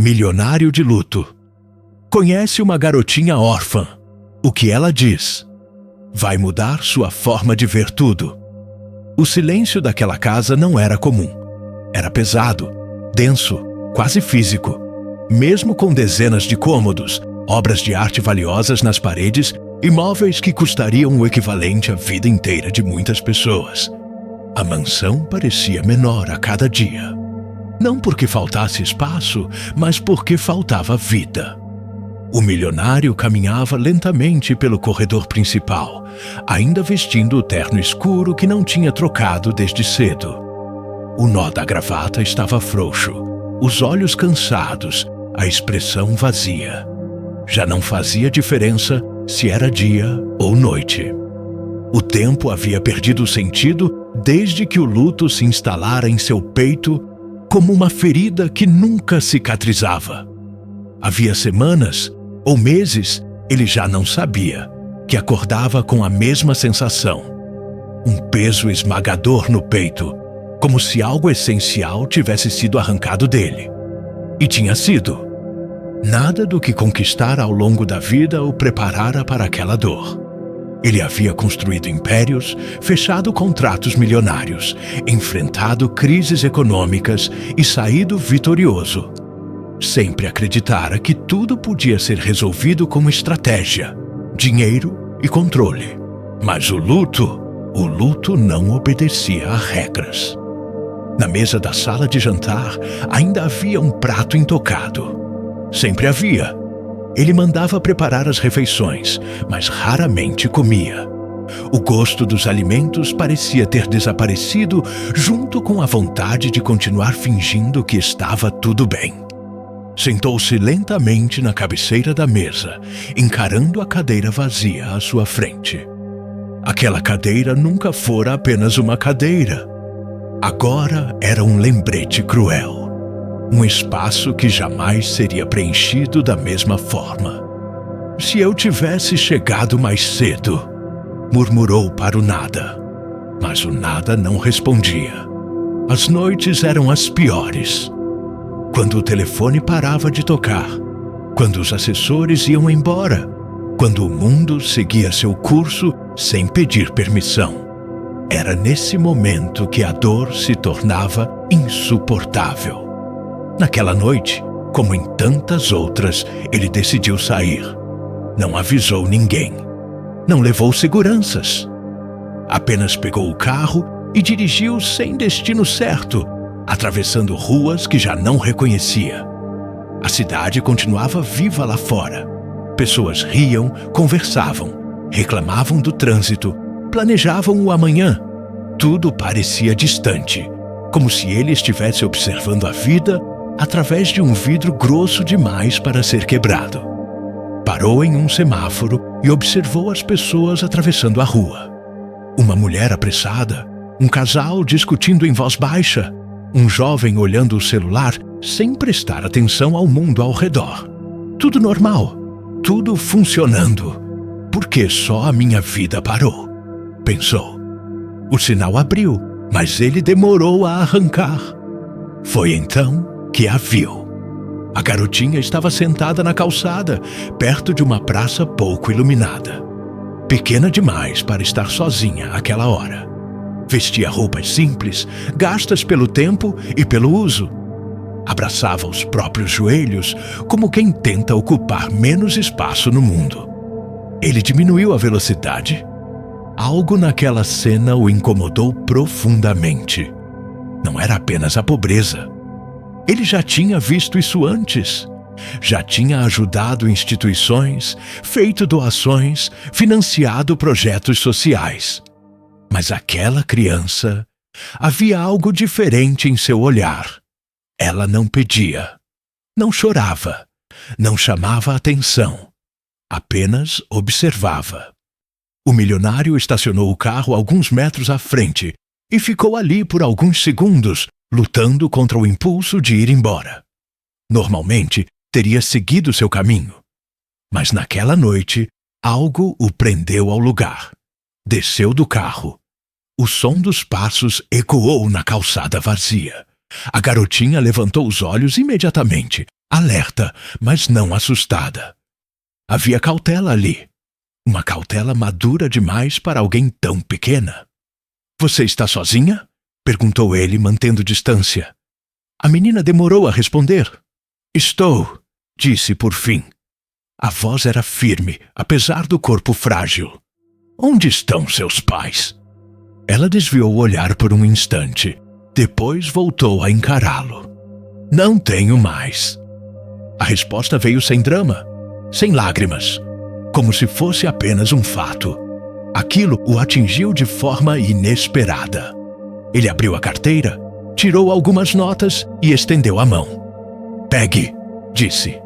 Milionário de luto. Conhece uma garotinha órfã. O que ela diz? Vai mudar sua forma de ver tudo. O silêncio daquela casa não era comum. Era pesado, denso, quase físico. Mesmo com dezenas de cômodos, obras de arte valiosas nas paredes e móveis que custariam o equivalente à vida inteira de muitas pessoas. A mansão parecia menor a cada dia. Não porque faltasse espaço, mas porque faltava vida. O milionário caminhava lentamente pelo corredor principal, ainda vestindo o terno escuro que não tinha trocado desde cedo. O nó da gravata estava frouxo, os olhos cansados, a expressão vazia. Já não fazia diferença se era dia ou noite. O tempo havia perdido o sentido desde que o luto se instalara em seu peito como uma ferida que nunca cicatrizava. Havia semanas ou meses, ele já não sabia, que acordava com a mesma sensação. Um peso esmagador no peito, como se algo essencial tivesse sido arrancado dele. E tinha sido. Nada do que conquistara ao longo da vida o preparara para aquela dor. Ele havia construído impérios, fechado contratos milionários, enfrentado crises econômicas e saído vitorioso. Sempre acreditara que tudo podia ser resolvido com estratégia, dinheiro e controle. Mas o luto não obedecia a regras. Na mesa da sala de jantar ainda havia um prato intocado. Sempre havia. Ele mandava preparar as refeições, mas raramente comia. O gosto dos alimentos parecia ter desaparecido junto com a vontade de continuar fingindo que estava tudo bem. Sentou-se lentamente na cabeceira da mesa, encarando a cadeira vazia à sua frente. Aquela cadeira nunca fora apenas uma cadeira. Agora era um lembrete cruel. Um espaço que jamais seria preenchido da mesma forma. Se eu tivesse chegado mais cedo, murmurou para o nada. Mas o nada não respondia. As noites eram as piores. Quando o telefone parava de tocar, quando os assessores iam embora, quando o mundo seguia seu curso sem pedir permissão. Era nesse momento que a dor se tornava insuportável. Naquela noite, como em tantas outras, ele decidiu sair. Não avisou ninguém. Não levou seguranças. Apenas pegou o carro e dirigiu sem destino certo, atravessando ruas que já não reconhecia. A cidade continuava viva lá fora. Pessoas riam, conversavam, reclamavam do trânsito, planejavam o amanhã. Tudo parecia distante, como se ele estivesse observando a vida através de um vidro grosso demais para ser quebrado. Parou em um semáforo e observou as pessoas atravessando a rua. Uma mulher apressada, um casal discutindo em voz baixa, um jovem olhando o celular sem prestar atenção ao mundo ao redor. Tudo normal, tudo funcionando. Por que só a minha vida parou? Pensou. O sinal abriu, mas ele demorou a arrancar. Foi então que a viu. A garotinha estava sentada na calçada, perto de uma praça pouco iluminada. Pequena demais para estar sozinha àquela hora. Vestia roupas simples, gastas pelo tempo e pelo uso. Abraçava os próprios joelhos, como quem tenta ocupar menos espaço no mundo. Ele diminuiu a velocidade. Algo naquela cena o incomodou profundamente. Não era apenas a pobreza. Ele já tinha visto isso antes. Já tinha ajudado instituições, feito doações, financiado projetos sociais. Mas aquela criança, havia algo diferente em seu olhar. Ela não pedia, não chorava, não chamava atenção, apenas observava. O milionário estacionou o carro alguns metros à frente e ficou ali por alguns segundos, lutando contra o impulso de ir embora. Normalmente, teria seguido seu caminho. Mas naquela noite, algo o prendeu ao lugar. Desceu do carro. O som dos passos ecoou na calçada vazia. A garotinha levantou os olhos imediatamente, alerta, mas não assustada. Havia cautela ali. Uma cautela madura demais para alguém tão pequena. Você está sozinha? Perguntou ele, mantendo distância. A menina demorou a responder. Estou, disse por fim. A voz era firme, apesar do corpo frágil. Onde estão seus pais? Ela desviou o olhar por um instante. Depois voltou a encará-lo. Não tenho mais. A resposta veio sem drama, sem lágrimas, como se fosse apenas um fato. Aquilo o atingiu de forma inesperada. Ele abriu a carteira, tirou algumas notas e estendeu a mão. Pegue, disse.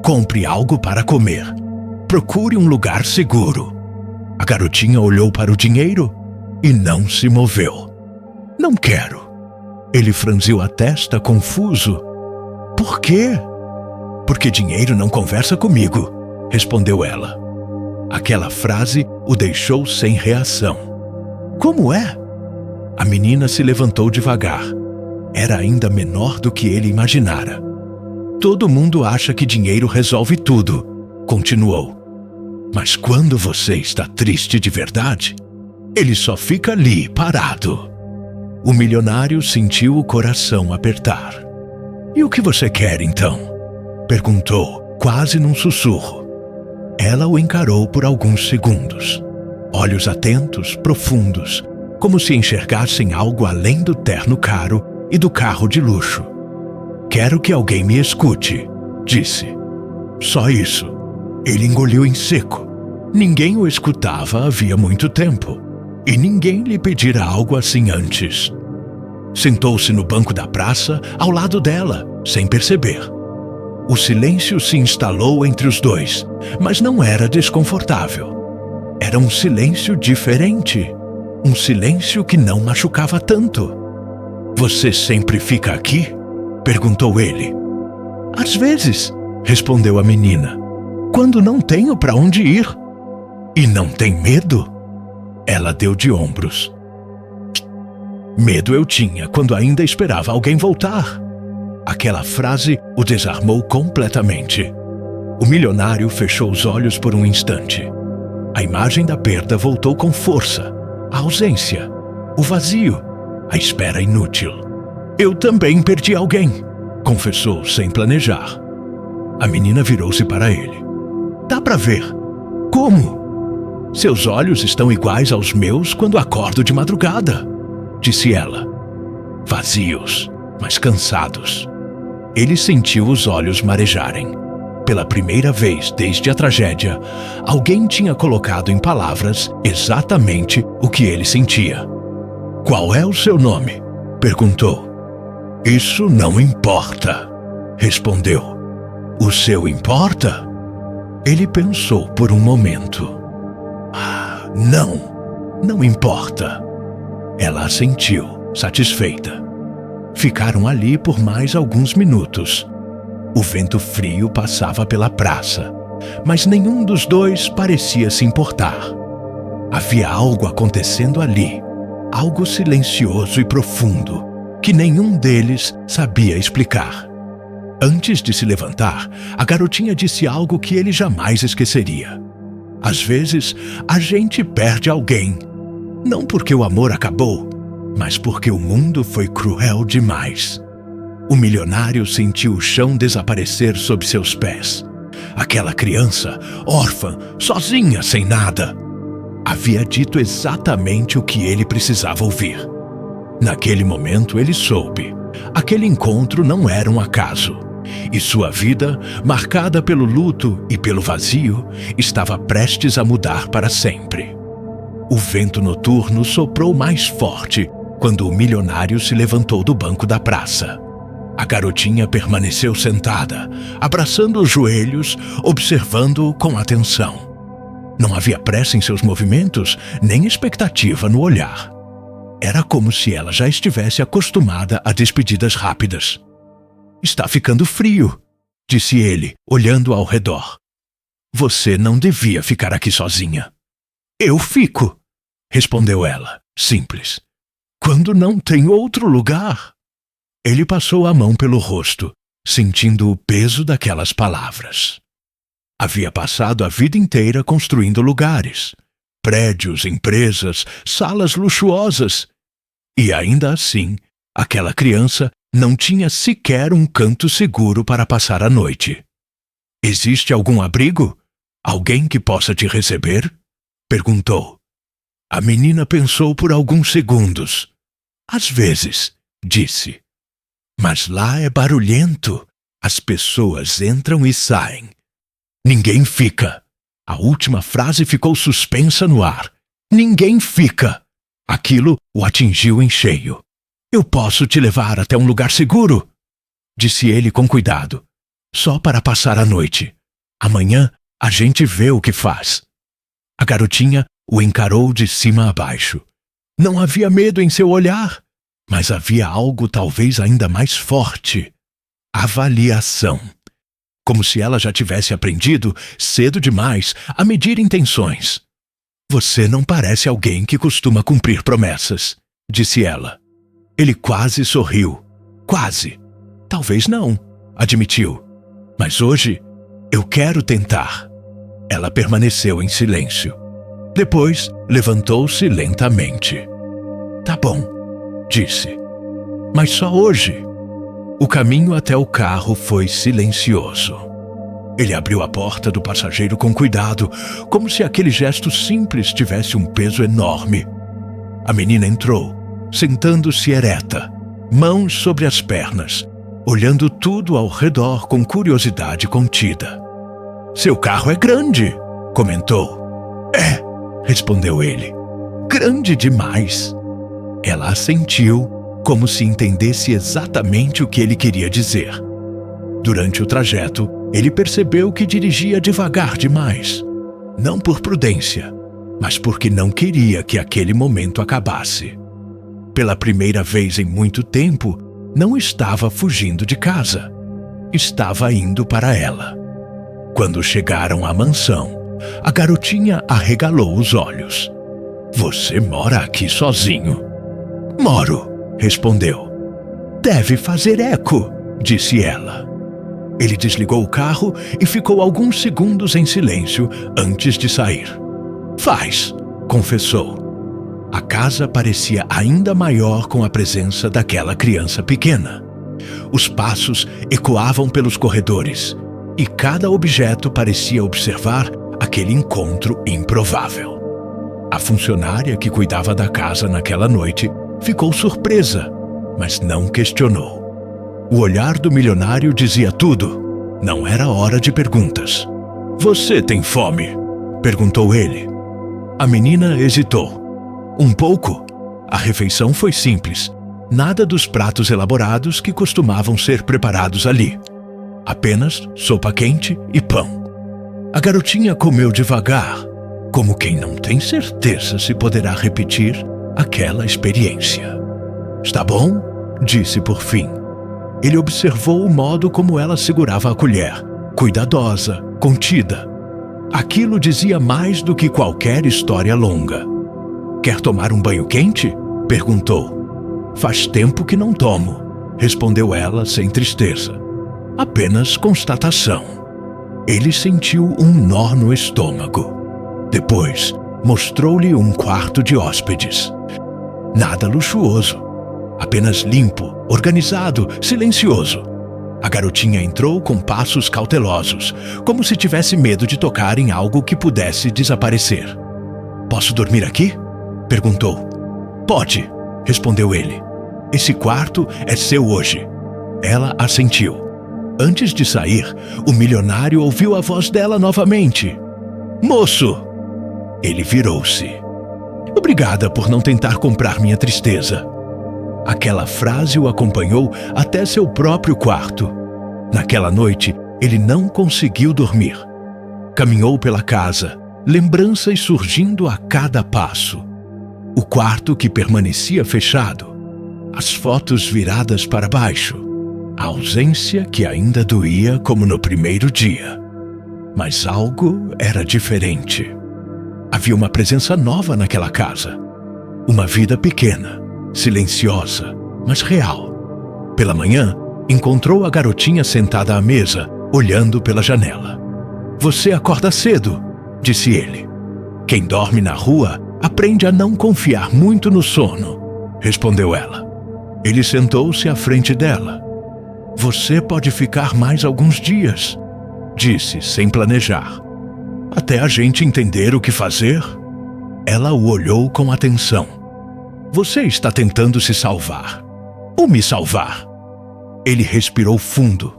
Compre algo para comer. Procure um lugar seguro. A garotinha olhou para o dinheiro e não se moveu. Não quero. Ele franziu a testa, confuso. Por quê? Porque dinheiro não conversa comigo, respondeu ela. Aquela frase o deixou sem reação. Como é? A menina se levantou devagar. Era ainda menor do que ele imaginara. Todo mundo acha que dinheiro resolve tudo, continuou. Mas quando você está triste de verdade, ele só fica ali, parado. O milionário sentiu o coração apertar. E o que você quer, então? Perguntou, quase num sussurro. Ela o encarou por alguns segundos. Olhos atentos, profundos, como se enxergassem algo além do terno caro e do carro de luxo. Quero que alguém me escute, disse. Só isso. Ele engoliu em seco. Ninguém o escutava havia muito tempo. E ninguém lhe pedira algo assim antes. Sentou-se no banco da praça, ao lado dela, sem perceber. O silêncio se instalou entre os dois, mas não era desconfortável. Era um silêncio diferente. Um silêncio que não machucava tanto. Você sempre fica aqui? Perguntou ele. Às vezes, respondeu a menina. Quando não tenho para onde ir. E não tem medo? Ela deu de ombros. Medo eu tinha quando ainda esperava alguém voltar. Aquela frase o desarmou completamente. O milionário fechou os olhos por um instante. A imagem da perda voltou com força. A ausência, o vazio, a espera inútil. Eu também perdi alguém, confessou sem planejar. A menina virou-se para ele. Dá para ver. Como? Seus olhos estão iguais aos meus quando acordo de madrugada, disse ela. Vazios, mas cansados. Ele sentiu os olhos marejarem. Pela primeira vez desde a tragédia, alguém tinha colocado em palavras exatamente o que ele sentia. Qual é o seu nome? Perguntou. Isso não importa, respondeu. O seu importa? Ele pensou por um momento. Não importa. Ela assentiu, satisfeita. Ficaram ali por mais alguns minutos. O vento frio passava pela praça, mas nenhum dos dois parecia se importar. Havia algo acontecendo ali, algo silencioso e profundo, que nenhum deles sabia explicar. Antes de se levantar, a garotinha disse algo que ele jamais esqueceria. Às vezes, a gente perde alguém, não porque o amor acabou, mas porque o mundo foi cruel demais. O milionário sentiu o chão desaparecer sob seus pés. Aquela criança, órfã, sozinha, sem nada, havia dito exatamente o que ele precisava ouvir. Naquele momento ele soube. Aquele encontro não era um acaso. E sua vida, marcada pelo luto e pelo vazio, estava prestes a mudar para sempre. O vento noturno soprou mais forte quando o milionário se levantou do banco da praça. A garotinha permaneceu sentada, abraçando os joelhos, observando-o com atenção. Não havia pressa em seus movimentos, nem expectativa no olhar. Era como se ela já estivesse acostumada a despedidas rápidas. Está ficando frio, disse ele, olhando ao redor. Você não devia ficar aqui sozinha. Eu fico, respondeu ela, simples. Quando não tem outro lugar. Ele passou a mão pelo rosto, sentindo o peso daquelas palavras. Havia passado a vida inteira construindo lugares, prédios, empresas, salas luxuosas. E ainda assim, aquela criança não tinha sequer um canto seguro para passar a noite. Existe algum abrigo? Alguém que possa te receber? Perguntou. A menina pensou por alguns segundos. Às vezes, disse. Mas lá é barulhento. As pessoas entram e saem. Ninguém fica. A última frase ficou suspensa no ar. Ninguém fica. Aquilo o atingiu em cheio. Eu posso te levar até um lugar seguro? Disse ele com cuidado. Só para passar a noite. Amanhã a gente vê o que faz. A garotinha o encarou de cima a baixo. Não havia medo em seu olhar, mas havia algo talvez ainda mais forte. Avaliação. Como se ela já tivesse aprendido, cedo demais, a medir intenções. Você não parece alguém que costuma cumprir promessas, disse ela. Ele quase sorriu. Quase. Talvez não, admitiu. Mas hoje, eu quero tentar. Ela permaneceu em silêncio. Depois, levantou-se lentamente. Tá bom, disse. Mas só hoje. O caminho até o carro foi silencioso. Ele abriu a porta do passageiro com cuidado, como se aquele gesto simples tivesse um peso enorme. A menina entrou, sentando-se ereta, mãos sobre as pernas, olhando tudo ao redor com curiosidade contida. Seu carro é grande, comentou. É, respondeu ele. Grande demais. Ela assentiu, como se entendesse exatamente o que ele queria dizer. Durante o trajeto, ele percebeu que dirigia devagar demais. Não por prudência, mas porque não queria que aquele momento acabasse. Pela primeira vez em muito tempo, não estava fugindo de casa. Estava indo para ela. Quando chegaram à mansão, a garotinha arregalou os olhos. Você mora aqui sozinho? Moro, respondeu. Deve fazer eco, disse ela. Ele desligou o carro e ficou alguns segundos em silêncio antes de sair. Faz, confessou. A casa parecia ainda maior com a presença daquela criança pequena. Os passos ecoavam pelos corredores e cada objeto parecia observar aquele encontro improvável. A funcionária que cuidava da casa naquela noite ficou surpresa, mas não questionou. O olhar do milionário dizia tudo. Não era hora de perguntas. Você tem fome? Perguntou ele. A menina hesitou. Um pouco. A refeição foi simples. Nada dos pratos elaborados que costumavam ser preparados ali. Apenas sopa quente e pão. A garotinha comeu devagar, como quem não tem certeza se poderá repetir aquela experiência. Está bom? Disse por fim. Ele observou o modo como ela segurava a colher, cuidadosa, contida. Aquilo dizia mais do que qualquer história longa. Quer tomar um banho quente? Perguntou. Faz tempo que não tomo, respondeu ela sem tristeza. Apenas constatação. Ele sentiu um nó no estômago. Depois, mostrou-lhe um quarto de hóspedes. Nada luxuoso. Apenas limpo, organizado, silencioso. A garotinha entrou com passos cautelosos, como se tivesse medo de tocar em algo que pudesse desaparecer. Posso dormir aqui? Perguntou. Pode, respondeu ele. Esse quarto é seu hoje. Ela assentiu. Antes de sair, o milionário ouviu a voz dela novamente. Moço! Ele virou-se. Obrigada por não tentar comprar minha tristeza. Aquela frase o acompanhou até seu próprio quarto. Naquela noite, ele não conseguiu dormir. Caminhou pela casa, lembranças surgindo a cada passo. O quarto que permanecia fechado, as fotos viradas para baixo, a ausência que ainda doía como no primeiro dia. Mas algo era diferente. Havia uma presença nova naquela casa. Uma vida pequena, silenciosa, mas real. Pela manhã, encontrou a garotinha sentada à mesa, olhando pela janela. Você acorda cedo, disse ele. Quem dorme na rua aprende a não confiar muito no sono, respondeu ela. Ele sentou-se à frente dela. Você pode ficar mais alguns dias, disse sem planejar. Até a gente entender o que fazer. Ela o olhou com atenção. Você está tentando se salvar ou me salvar? Ele respirou fundo.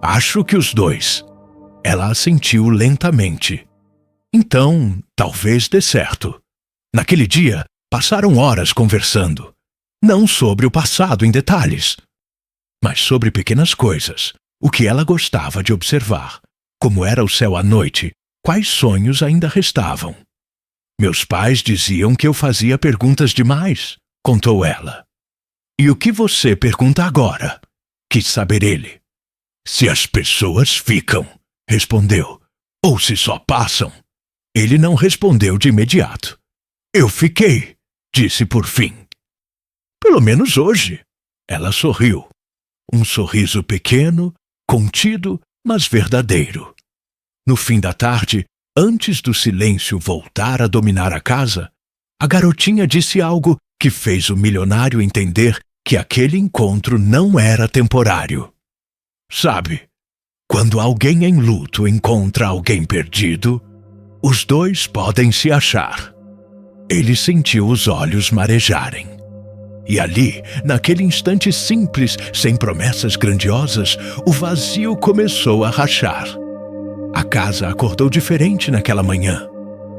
Acho que os dois. Ela assentiu lentamente. Então, talvez dê certo. Naquele dia, passaram horas conversando. Não sobre o passado em detalhes, mas sobre pequenas coisas, o que ela gostava de observar, como era o céu à noite, quais sonhos ainda restavam. Meus pais diziam que eu fazia perguntas demais, contou ela. E o que você pergunta agora? Quis saber ele. Se as pessoas ficam, respondeu, ou se só passam. Ele não respondeu de imediato. Eu fiquei, disse por fim. Pelo menos hoje. Ela sorriu. Um sorriso pequeno, contido, mas verdadeiro. No fim da tarde, antes do silêncio voltar a dominar a casa, a garotinha disse algo que fez o milionário entender que aquele encontro não era temporário. Sabe, quando alguém em luto encontra alguém perdido, os dois podem se achar. Ele sentiu os olhos marejarem. E ali, naquele instante simples, sem promessas grandiosas, o vazio começou a rachar. A casa acordou diferente naquela manhã.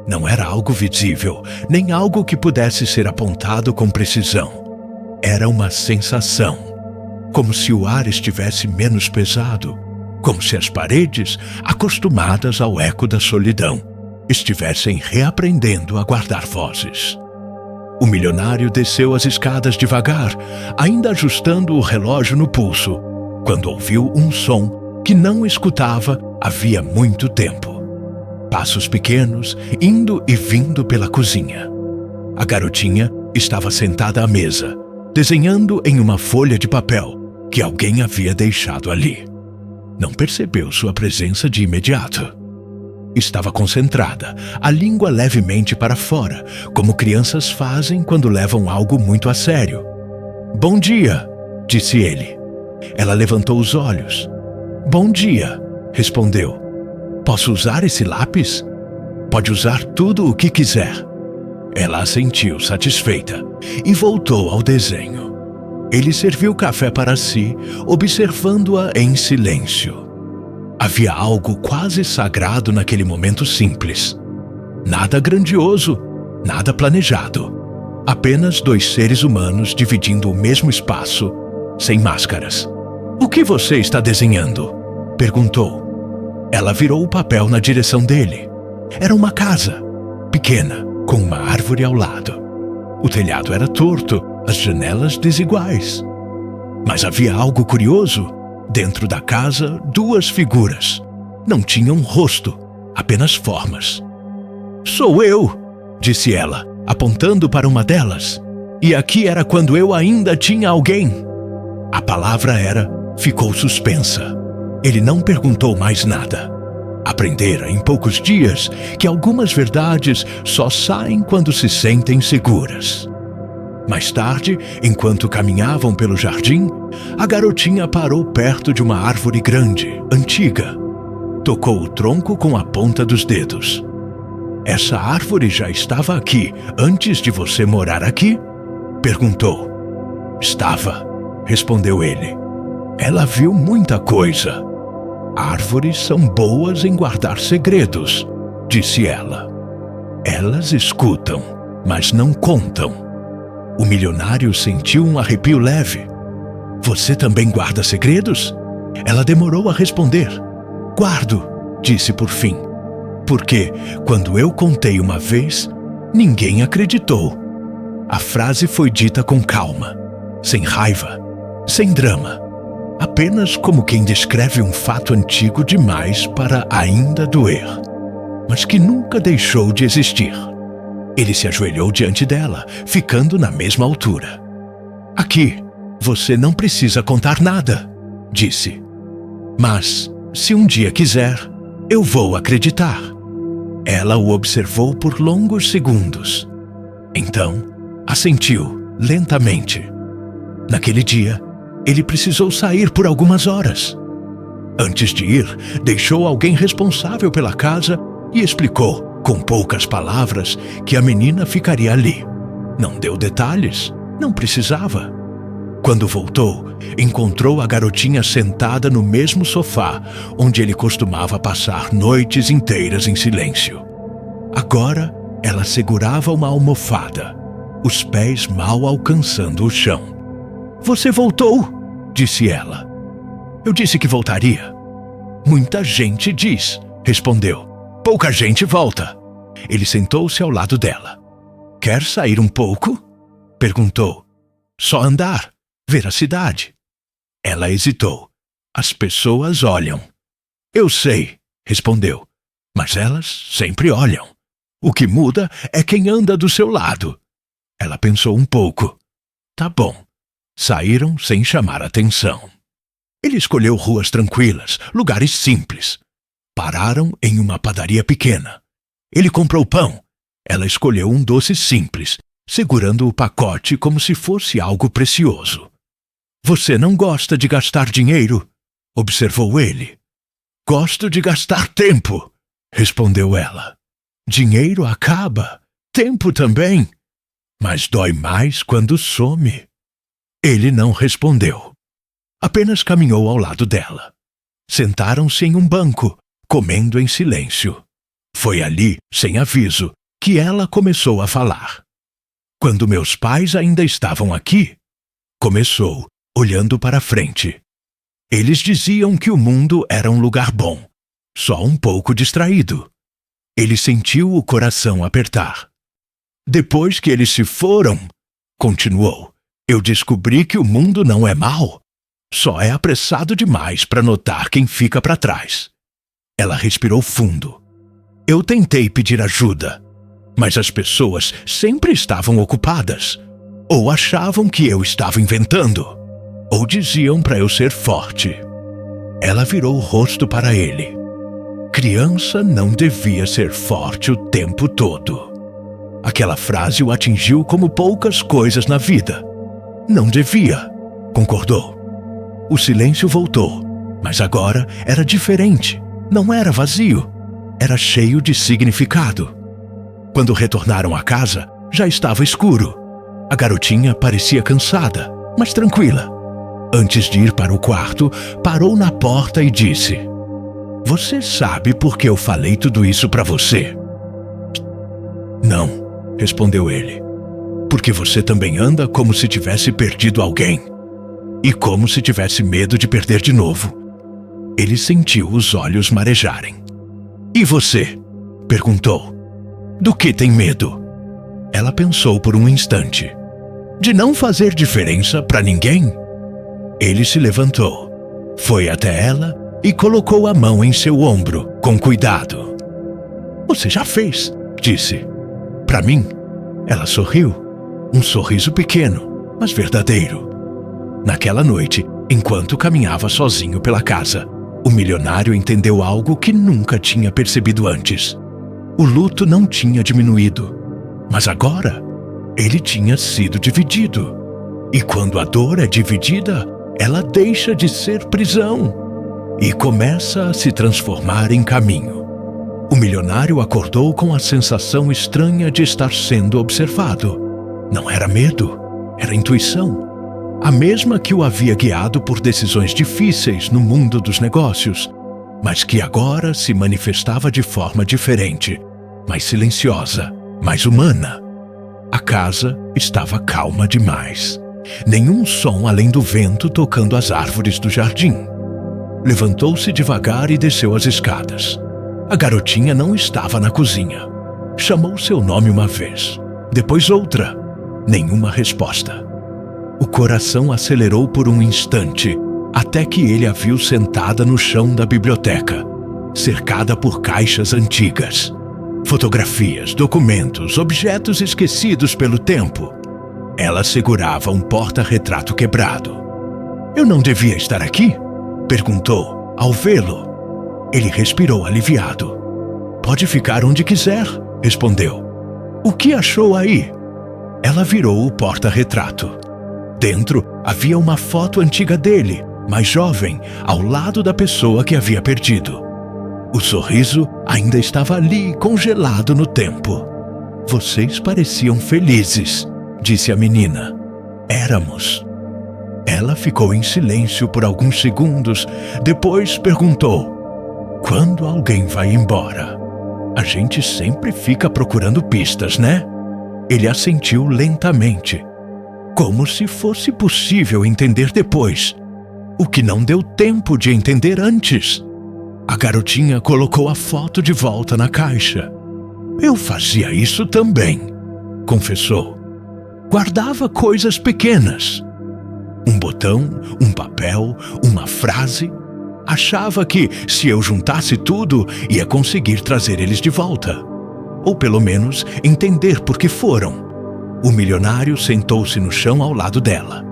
Não era algo visível, nem algo que pudesse ser apontado com precisão. Era uma sensação, como se o ar estivesse menos pesado, como se as paredes, acostumadas ao eco da solidão, estivessem reaprendendo a guardar vozes. O milionário desceu as escadas devagar, ainda ajustando o relógio no pulso, quando ouviu um som que não escutava havia muito tempo. Passos pequenos, indo e vindo pela cozinha. A garotinha estava sentada à mesa, desenhando em uma folha de papel que alguém havia deixado ali. Não percebeu sua presença de imediato. Estava concentrada, a língua levemente para fora, como crianças fazem quando levam algo muito a sério. Bom dia, disse ele. Ela levantou os olhos. Bom dia, respondeu. Posso usar esse lápis? Pode usar tudo o que quiser. Ela assentiu satisfeita e voltou ao desenho. Ele serviu café para si, observando-a em silêncio. Havia algo quase sagrado naquele momento simples. Nada grandioso, nada planejado. Apenas dois seres humanos dividindo o mesmo espaço, sem máscaras. O que você está desenhando? Perguntou. Ela virou o papel na direção dele. Era uma casa, pequena, com uma árvore ao lado. O telhado era torto, as janelas desiguais. Mas havia algo curioso. Dentro da casa, duas figuras. Não tinham rosto, apenas formas. Sou eu, disse ela, apontando para uma delas. E aqui era quando eu ainda tinha alguém. A palavra era, ficou suspensa. Ele não perguntou mais nada. Aprendera em poucos dias que algumas verdades só saem quando se sentem seguras. Mais tarde, enquanto caminhavam pelo jardim, a garotinha parou perto de uma árvore grande, antiga. Tocou o tronco com a ponta dos dedos. Essa árvore já estava aqui antes de você morar aqui? Perguntou. Estava, respondeu ele. Ela viu muita coisa. Árvores são boas em guardar segredos, disse ela. Elas escutam, mas não contam. O milionário sentiu um arrepio leve. Você também guarda segredos? Ela demorou a responder. Guardo, disse por fim. Porque, quando eu contei uma vez, ninguém acreditou. A frase foi dita com calma, sem raiva, sem drama. Apenas como quem descreve um fato antigo demais para ainda doer, mas que nunca deixou de existir. Ele se ajoelhou diante dela, ficando na mesma altura. Aqui, você não precisa contar nada, disse. Mas, se um dia quiser, eu vou acreditar. Ela o observou por longos segundos. Então, assentiu lentamente. Naquele dia, ele precisou sair por algumas horas. Antes de ir, deixou alguém responsável pela casa e explicou, com poucas palavras, que a menina ficaria ali. Não deu detalhes, não precisava. Quando voltou, encontrou a garotinha sentada no mesmo sofá onde ele costumava passar noites inteiras em silêncio. Agora, ela segurava uma almofada, os pés mal alcançando o chão. "Você voltou", disse ela. "Eu disse que voltaria." "Muita gente diz", respondeu. "Pouca gente volta." Ele sentou-se ao lado dela. "Quer sair um pouco?" perguntou. "Só andar, ver a cidade." Ela hesitou. "As pessoas olham." "Eu sei", respondeu. "Mas elas sempre olham. O que muda é quem anda do seu lado." Ela pensou um pouco. "Tá bom." Saíram sem chamar atenção. Ele escolheu ruas tranquilas, lugares simples. Pararam em uma padaria pequena. Ele comprou pão. Ela escolheu um doce simples, segurando o pacote como se fosse algo precioso. "Você não gosta de gastar dinheiro?" observou ele. "Gosto de gastar tempo", respondeu ela. "Dinheiro acaba, tempo também. Mas dói mais quando some." Ele não respondeu. Apenas caminhou ao lado dela. Sentaram-se em um banco, comendo em silêncio. Foi ali, sem aviso, que ela começou a falar. "Quando meus pais ainda estavam aqui", começou, olhando para frente. "Eles diziam que o mundo era um lugar bom, só um pouco distraído." Ele sentiu o coração apertar. "Depois que eles se foram", continuou, "eu descobri que o mundo não é mau. Só é apressado demais para notar quem fica para trás." Ela respirou fundo. "Eu tentei pedir ajuda, mas as pessoas sempre estavam ocupadas. Ou achavam que eu estava inventando, ou diziam para eu ser forte." Ela virou o rosto para ele. Criança não devia ser forte o tempo todo. Aquela frase o atingiu como poucas coisas na vida. "Não devia", concordou. O silêncio voltou, mas agora era diferente. Não era vazio, era cheio de significado. Quando retornaram à casa, já estava escuro. A garotinha parecia cansada, mas tranquila. Antes de ir para o quarto, parou na porta e disse: "Você sabe por que eu falei tudo isso para você?" "Não", respondeu ele. "Porque você também anda como se tivesse perdido alguém. E como se tivesse medo de perder de novo." Ele sentiu os olhos marejarem. "E você?" perguntou. "Do que tem medo?" Ela pensou por um instante. "De não fazer diferença para ninguém?" Ele se levantou, foi até ela e colocou a mão em seu ombro, com cuidado. "Você já fez", disse. "Para mim." Ela sorriu. Um sorriso pequeno, mas verdadeiro. Naquela noite, enquanto caminhava sozinho pela casa, o milionário entendeu algo que nunca tinha percebido antes. O luto não tinha diminuído, mas agora ele tinha sido dividido. E quando a dor é dividida, ela deixa de ser prisão e começa a se transformar em caminho. O milionário acordou com a sensação estranha de estar sendo observado. Não era medo, era intuição. A mesma que o havia guiado por decisões difíceis no mundo dos negócios, mas que agora se manifestava de forma diferente, mais silenciosa, mais humana. A casa estava calma demais. Nenhum som além do vento tocando as árvores do jardim. Levantou-se devagar e desceu as escadas. A garotinha não estava na cozinha. Chamou seu nome uma vez, depois outra. Nenhuma resposta. O coração acelerou por um instante, até que ele a viu sentada no chão da biblioteca, cercada por caixas antigas. Fotografias, documentos, objetos esquecidos pelo tempo. Ela segurava um porta-retrato quebrado. "Eu não devia estar aqui?" Perguntou ao vê-lo. Ele respirou aliviado. Pode ficar onde quiser, respondeu. O que achou aí? Ela virou o porta-retrato. Dentro havia uma foto antiga dele, mais jovem, ao lado da pessoa que havia perdido. O sorriso ainda estava ali, congelado no tempo. Vocês pareciam felizes, disse a menina. Éramos. Ela ficou em silêncio por alguns segundos, depois perguntou: quando alguém vai embora, a gente sempre fica procurando pistas, né? Ele assentiu lentamente, como se fosse possível entender depois, o que não deu tempo de entender antes. A garotinha colocou a foto de volta na caixa. Eu fazia isso também, confessou. Guardava coisas pequenas. Um botão, um papel, uma frase. Achava que, se eu juntasse tudo, ia conseguir trazer eles de volta. Ou pelo menos entender por que foram. O milionário sentou-se no chão ao lado dela.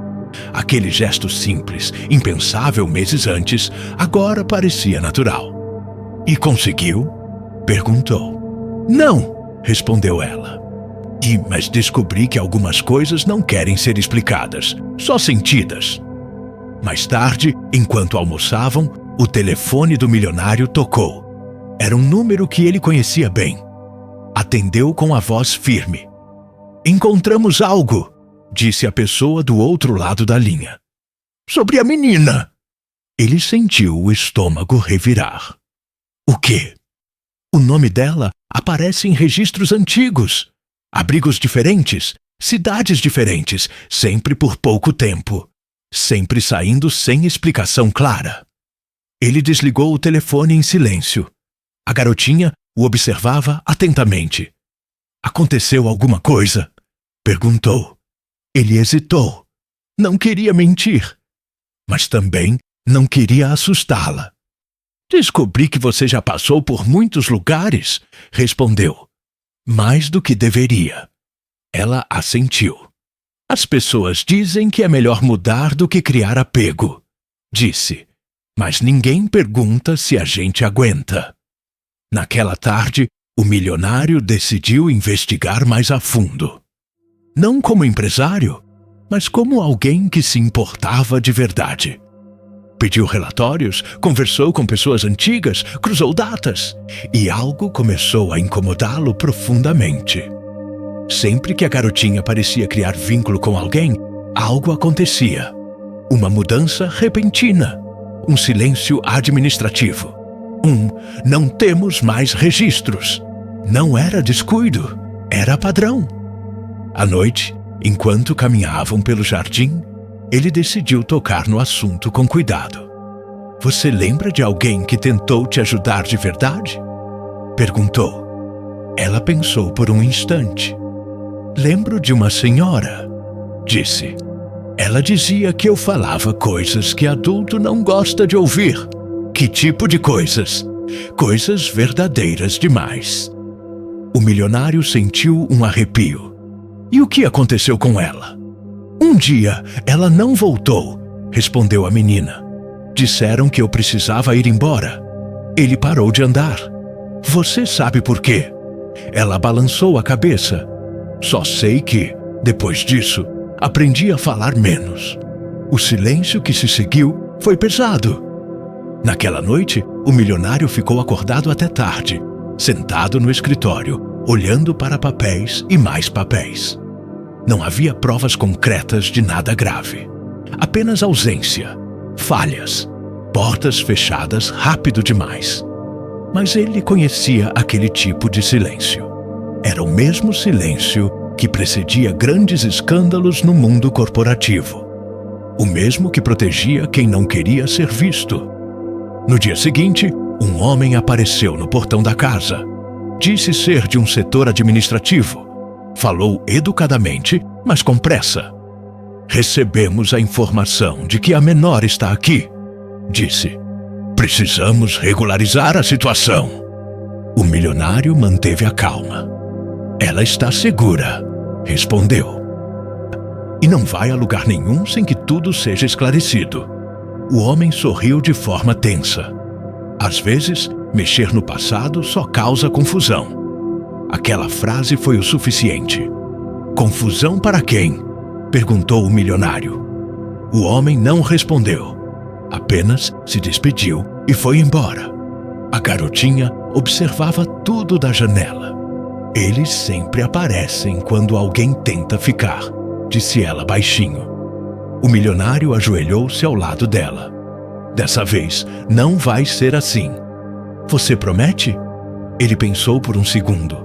Aquele gesto simples, impensável meses antes, agora parecia natural. E conseguiu? Perguntou. Não, respondeu ela. Mas descobri que algumas coisas não querem ser explicadas, só sentidas. Mais tarde, enquanto almoçavam, o telefone do milionário tocou. Era um número que ele conhecia bem. Atendeu com a voz firme. Encontramos algo, disse a pessoa do outro lado da linha. Sobre a menina. Ele sentiu o estômago revirar. O quê? O nome dela aparece em registros antigos. Abrigos diferentes, cidades diferentes, sempre por pouco tempo. Sempre saindo sem explicação clara. Ele desligou o telefone em silêncio. A garotinha o observava atentamente. Aconteceu alguma coisa? Perguntou. Ele hesitou. Não queria mentir, mas também não queria assustá-la. Descobri que você já passou por muitos lugares, respondeu. Mais do que deveria. Ela assentiu. As pessoas dizem que é melhor mudar do que criar apego, disse. Mas ninguém pergunta se a gente aguenta. Naquela tarde, o milionário decidiu investigar mais a fundo. Não como empresário, mas como alguém que se importava de verdade. Pediu relatórios, conversou com pessoas antigas, cruzou datas, e algo começou a incomodá-lo profundamente. Sempre que a garotinha parecia criar vínculo com alguém, algo acontecia. Uma mudança repentina, um silêncio administrativo. Não temos mais registros. Não era descuido, era padrão. À noite, enquanto caminhavam pelo jardim, ele decidiu tocar no assunto com cuidado. Você lembra de alguém que tentou te ajudar de verdade? Perguntou. Ela pensou por um instante. Lembro de uma senhora, disse. Ela dizia que eu falava coisas que adulto não gosta de ouvir. Que tipo de coisas? Coisas verdadeiras demais. O milionário sentiu um arrepio. E o que aconteceu com ela? Um dia, ela não voltou, respondeu a menina. Disseram que eu precisava ir embora. Ele parou de andar. Você sabe por quê? Ela balançou a cabeça. Só sei que, depois disso, aprendi a falar menos. O silêncio que se seguiu foi pesado. Naquela noite, o milionário ficou acordado até tarde, sentado no escritório, olhando para papéis e mais papéis. Não havia provas concretas de nada grave. Apenas ausência, falhas, portas fechadas rápido demais. Mas ele conhecia aquele tipo de silêncio. Era o mesmo silêncio que precedia grandes escândalos no mundo corporativo. O mesmo que protegia quem não queria ser visto. No dia seguinte, um homem apareceu no portão da casa. Disse ser de um setor administrativo. Falou educadamente, mas com pressa. Recebemos a informação de que a menor está aqui, disse. Precisamos regularizar a situação. O milionário manteve a calma. Ela está segura, respondeu. E não vai a lugar nenhum sem que tudo seja esclarecido. O homem sorriu de forma tensa. Às vezes, mexer no passado só causa confusão. Aquela frase foi o suficiente. Confusão para quem? Perguntou o milionário. O homem não respondeu. Apenas se despediu e foi embora. A garotinha observava tudo da janela. Eles sempre aparecem quando alguém tenta ficar, disse ela baixinho. O milionário ajoelhou-se ao lado dela. Dessa vez, não vai ser assim. Você promete? Ele pensou por um segundo.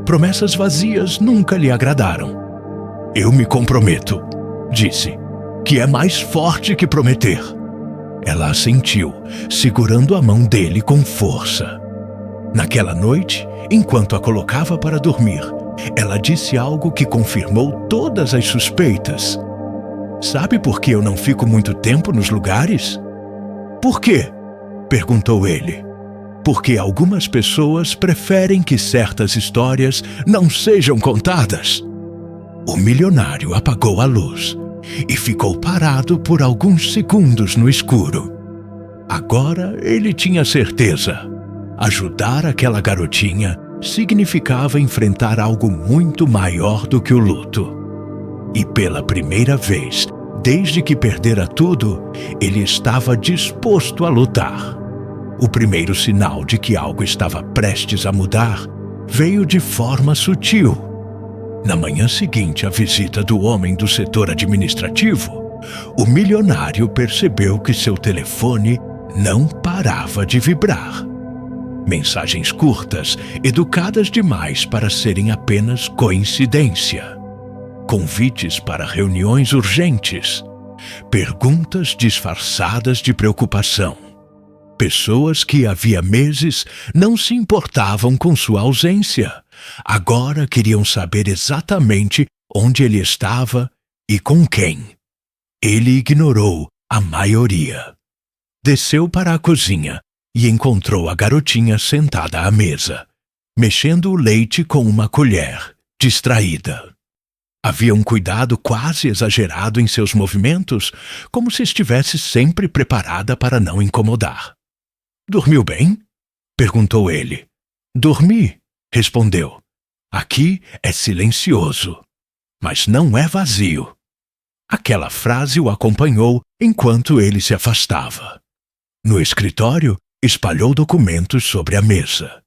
Promessas vazias nunca lhe agradaram. Eu me comprometo, disse, que é mais forte que prometer. Ela assentiu, segurando a mão dele com força. Naquela noite, enquanto a colocava para dormir, ela disse algo que confirmou todas as suspeitas. Sabe por que eu não fico muito tempo nos lugares? Por quê? Perguntou ele. Porque algumas pessoas preferem que certas histórias não sejam contadas. O milionário apagou a luz e ficou parado por alguns segundos no escuro. Agora ele tinha certeza. Ajudar aquela garotinha significava enfrentar algo muito maior do que o luto. E pela primeira vez, desde que perdera tudo, ele estava disposto a lutar. O primeiro sinal de que algo estava prestes a mudar veio de forma sutil. Na manhã seguinte à visita do homem do setor administrativo, o milionário percebeu que seu telefone não parava de vibrar. Mensagens curtas, educadas demais para serem apenas coincidência. Convites para reuniões urgentes. Perguntas disfarçadas de preocupação. Pessoas que havia meses não se importavam com sua ausência. Agora queriam saber exatamente onde ele estava e com quem. Ele ignorou a maioria. Desceu para a cozinha e encontrou a garotinha sentada à mesa, mexendo o leite com uma colher, distraída. Havia um cuidado quase exagerado em seus movimentos, como se estivesse sempre preparada para não incomodar. Dormiu bem? Perguntou ele. Dormi, respondeu. Aqui é silencioso, mas não é vazio. Aquela frase o acompanhou enquanto ele se afastava. No escritório, espalhou documentos sobre a mesa.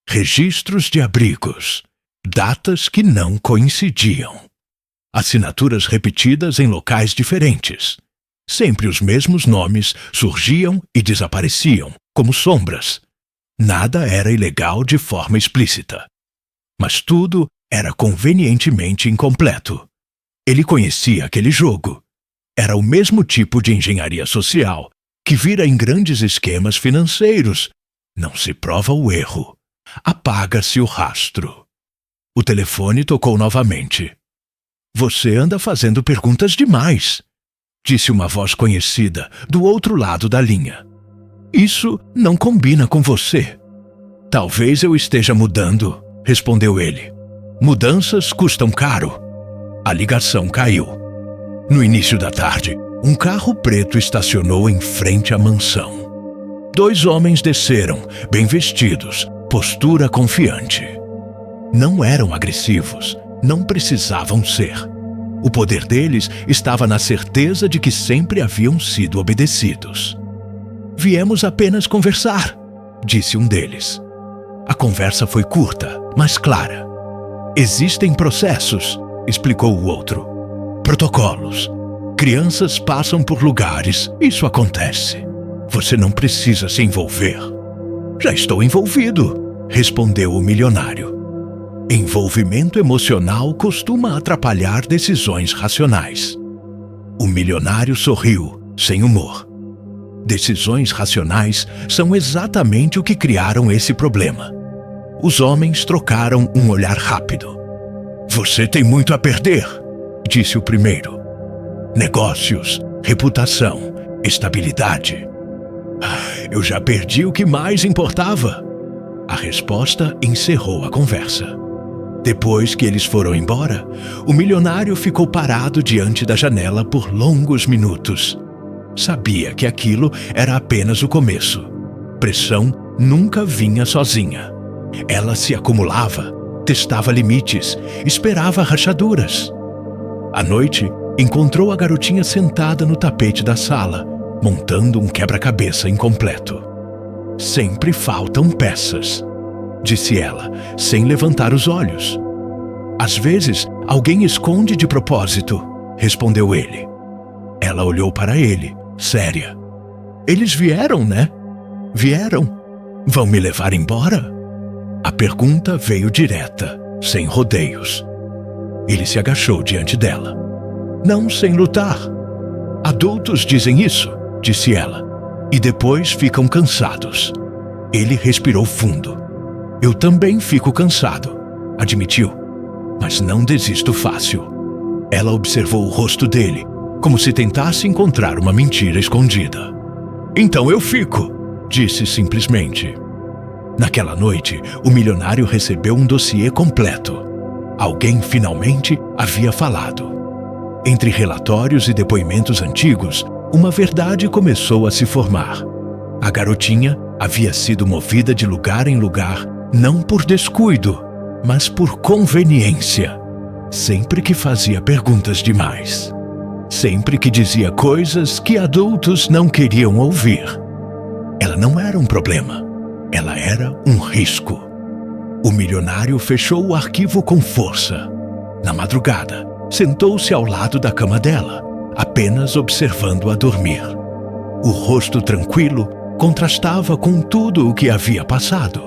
Registros de abrigos, datas que não coincidiam. Assinaturas repetidas em locais diferentes. Sempre os mesmos nomes surgiam e desapareciam, como sombras. Nada era ilegal de forma explícita. Mas tudo era convenientemente incompleto. Ele conhecia aquele jogo. Era o mesmo tipo de engenharia social que vira em grandes esquemas financeiros. Não se prova o erro. Apaga-se o rastro. O telefone tocou novamente. Você anda fazendo perguntas demais, disse uma voz conhecida do outro lado da linha. Isso não combina com você. Talvez eu esteja mudando, respondeu ele. Mudanças custam caro. A ligação caiu. No início da tarde, um carro preto estacionou em frente à mansão. 2 homens desceram, bem vestidos, postura confiante. Não eram agressivos, não precisavam ser. O poder deles estava na certeza de que sempre haviam sido obedecidos. Viemos apenas conversar, disse um deles. A conversa foi curta, mas clara. Existem processos, explicou o outro. Protocolos. Crianças passam por lugares, isso acontece. Você não precisa se envolver. Já estou envolvido, respondeu o milionário. Envolvimento emocional costuma atrapalhar decisões racionais. O milionário sorriu, sem humor. Decisões racionais são exatamente o que criaram esse problema. Os homens trocaram um olhar rápido. Você tem muito a perder, disse o primeiro. Negócios, reputação, estabilidade. Eu já perdi o que mais importava. A resposta encerrou a conversa. Depois que eles foram embora, o milionário ficou parado diante da janela por longos minutos. Sabia que aquilo era apenas o começo. Pressão nunca vinha sozinha. Ela se acumulava, testava limites, esperava rachaduras. À noite, encontrou a garotinha sentada no tapete da sala, montando um quebra-cabeça incompleto. Sempre faltam peças, disse ela, sem levantar os olhos. Às vezes, alguém esconde de propósito, respondeu ele. Ela olhou para ele, séria. Eles vieram, né? Vieram. Vão me levar embora? A pergunta veio direta, sem rodeios. Ele se agachou diante dela. Não sem lutar. Adultos dizem isso, disse ela, e depois ficam cansados. Ele respirou fundo. Eu também fico cansado, admitiu, mas não desisto fácil. Ela observou o rosto dele, como se tentasse encontrar uma mentira escondida. Então eu fico, disse simplesmente. Naquela noite, o milionário recebeu um dossiê completo. Alguém finalmente havia falado. Entre relatórios e depoimentos antigos, uma verdade começou a se formar. A garotinha havia sido movida de lugar em lugar, não por descuido, mas por conveniência. Sempre que fazia perguntas demais. Sempre que dizia coisas que adultos não queriam ouvir. Ela não era um problema. Ela era um risco. O milionário fechou o arquivo com força. Na madrugada, sentou-se ao lado da cama dela, apenas observando-a dormir. O rosto tranquilo contrastava com tudo o que havia passado.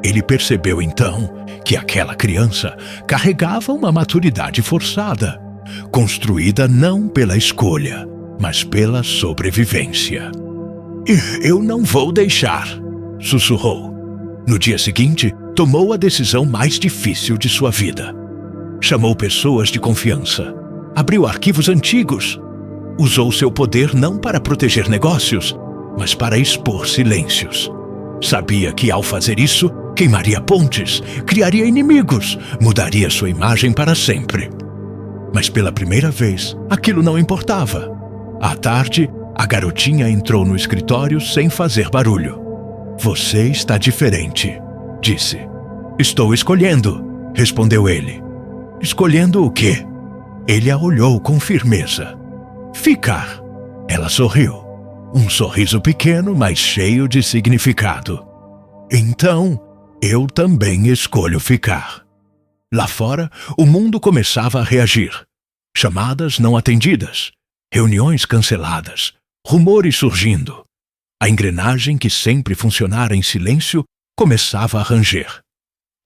Ele percebeu então que aquela criança carregava uma maturidade forçada, construída não pela escolha, mas pela sobrevivência. Eu não vou deixar, sussurrou. No dia seguinte, tomou a decisão mais difícil de sua vida. Chamou pessoas de confiança, abriu arquivos antigos, usou seu poder não para proteger negócios, mas para expor silêncios. Sabia que ao fazer isso, queimaria pontes, criaria inimigos, mudaria sua imagem para sempre. Mas pela primeira vez, aquilo não importava. À tarde, a garotinha entrou no escritório sem fazer barulho. Você está diferente, disse. Estou escolhendo, respondeu ele. Escolhendo o quê? Ele a olhou com firmeza. Ficar. Ela sorriu. Um sorriso pequeno, mas cheio de significado. Então, eu também escolho ficar. Lá fora, o mundo começava a reagir. Chamadas não atendidas, reuniões canceladas, rumores surgindo. A engrenagem que sempre funcionara em silêncio começava a ranger.